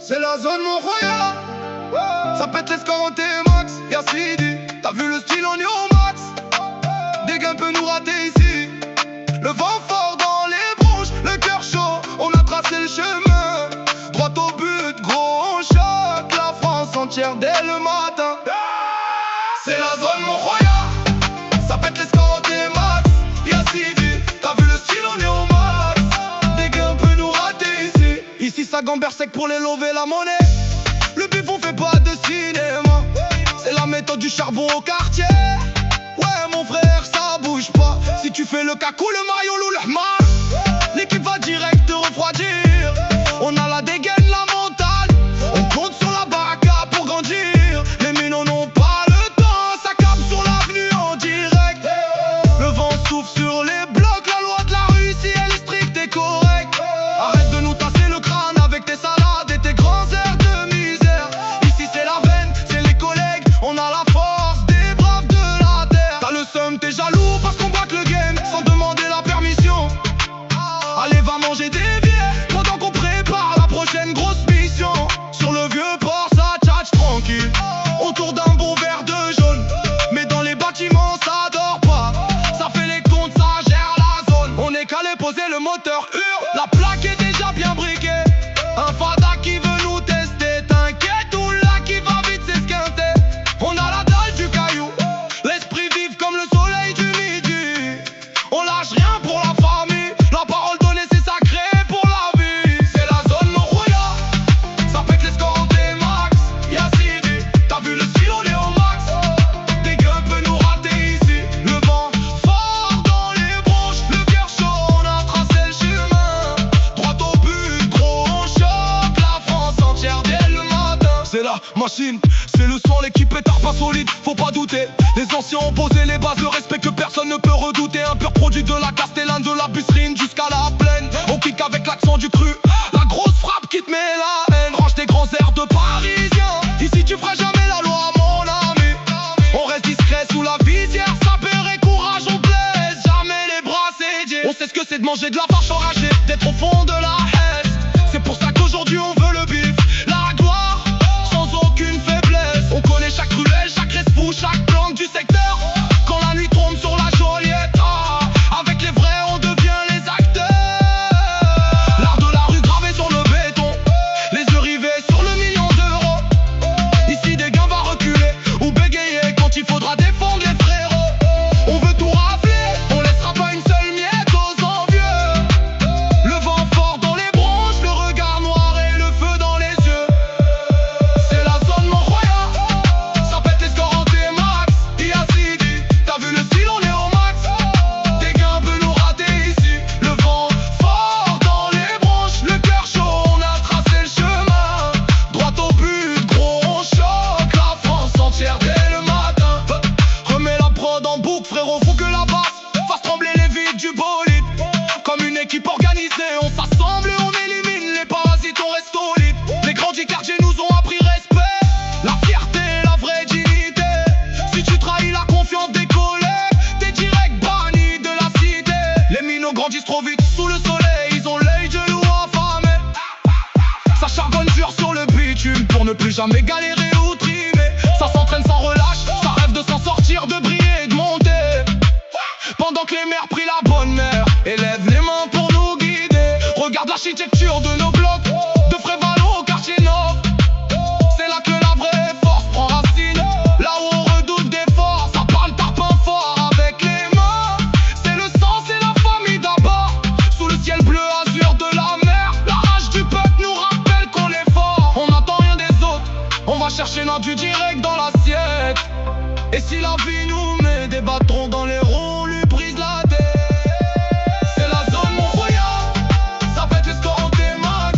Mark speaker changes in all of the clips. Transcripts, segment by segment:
Speaker 1: C'est la zone Mont-Royal. Ça pète les scores en T-Max. Y'a Sidi, t'as vu le style, on est au max. Des gars peut nous rater ici. Le vent fort dans les bronches, le cœur chaud, on a tracé le chemin. Droit au but, gros, on choque la France entière dès le matin. C'est la zone Mont-Royal. Ça pète les scores en T-Max. Y'a Sidi, t'as vu le style, on est au max. Des gars peut nous rater ici. Ici ça gamberge sec pour les lever la monnaie. Le bif on fait pas de cinéma. C'est la méthode du charbon au quartier. Ouais mon frère ça bouge pas. Si tu fais le cacou, le maillot ou le hmar, l'équipe va direct te refroidir. On a la dégaine, la mentale. On compte sur la baraka pour grandir. Les minots n'ont pas le temps. Ça capte sur l'avenue en direct. Le vent souffle sur les blocs. La loi de la rue ici elle est stricte et correcte. Arrête de nous tasser le crâne avec tes salades et tes grands airs de misère. Ici c'est la veine, c'est les collègues. On a la force des braves de la terre. T'as le seum, t'es jaloux parce qu'on braque le game sans demander la permission. Allez va manger des billets pendant qu'on prépare la prochaine grosse mission. Sur le vieux port ça tchatche tranquille autour d'un bon verre de jaune. Mais dans les bâtiments ça dort pas. Ça fait les comptes, ça gère la zone. On est calé, poser le moteur hurle. La plaque est déjà bien briquée. Un fada qui veut nous tester. T'inquiète, ou là qui va vite s'esquinter. On a la dalle du caillou, l'esprit vif comme le soleil du midi. On lâche rien pour la famille. La parole donnée c'est sacré pour la vie. C'est la zone Mont-Royal. Ça pète les scores en T-Max. Y'a Sidi, t'as vu le style, on est au max. Des gars peut nous rater ici. Le vent fort dans les bronches, le cœur chaud, on a tracé le chemin. Droit au but, gros, on choque la France entière dès le matin. C'est la machine, c'est le son, l'équipe est pas solide, faut pas douter. Les anciens ont posé les bases, le respect que personne ne peut redouter. Un pur produit de la Castellane, de la Busserine jusqu'à la plaine. On kick avec l'accent du cru, la grosse frappe qui te met la haine. Range des grands airs de Parisiens. Ici tu feras jamais la loi mon ami. On reste discret sous la visière, sapeur et courage, on blesse jamais les bras sédiers. On sait ce que c'est de manger de la vache enragée, d'être au fond de la haine. C'est pour ça qu'aujourd'hui on veut le bif, la gloire, sans aucune faiblesse. On connaît chaque ruelle, chaque resfou, chaque planque du secteur. Quand la nuit tombe sur la Joliette, avec les vrais on devient les acteurs. L'art de la rue gravé sur le béton, les yeux rivés sur le million d'euros. Ici des gains va reculer ou bégayer quand il faudra défendre les frérots. On veut tout rafler, on laissera pas une seule miette aux envieux. Le vent fort dans les bronches, le regard noir et le feu dans les yeux. C'est la zone Mont-Royal. Ça pète les scores en T-Max. Y'a Sidi, t'as vu le style, on est au max. Des gars peut nous rater ici. Le vent fort dans les bronches, le cœur chaud, on a tracé le chemin. Droit au but, gros, on choque la France entière dès le matin. Remets la prod en boucle, frérot, faut que la basse fasse trembler les vides du bolide. Comme une équipe organisée, on s'assemble et on élimine les parasites, on reste solide. Les grands du quartier nous ont appris respect, la fierté, la vraie dignité. Si tu trahis la confiance des collègues, t'es direct banni de la cité. Les minots grandissent trop vite sous le soleil, ils ont l'œil de loup affamé. Ça charbonne dur sur le bitume pour ne plus jamais galérer ou trimer. Ça s'entraîne sans relâche, ça rêve de s'en sortir, de briller et de monter. Pendant que les mères prient la bonne mère, élève les mains pour nous guider. Regarde l'architecture de nos blocs, de Frévalo au quartier nord. C'est là que la vraie force prend racine, là où on redoute des forces. Ça parle tarpin fort avec les mains. C'est le sang, c'est la famille d'abord. Sous le ciel bleu azur de la mer, la rage du peuple nous rappelle qu'on est fort. On n'attend rien des autres, on va chercher notre du direct dans l'assiette. Et si la vie nous met des bâtons dans les roues, on lui brise la tête. C'est la zone Mont-Royal. Ça pète les scores en T-Max.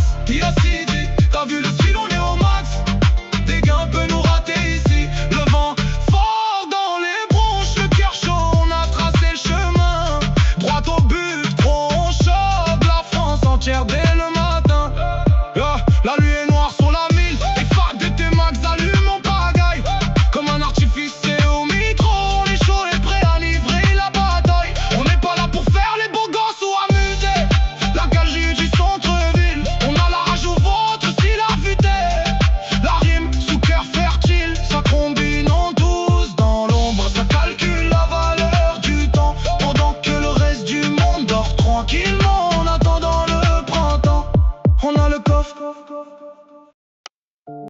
Speaker 1: tranquillement.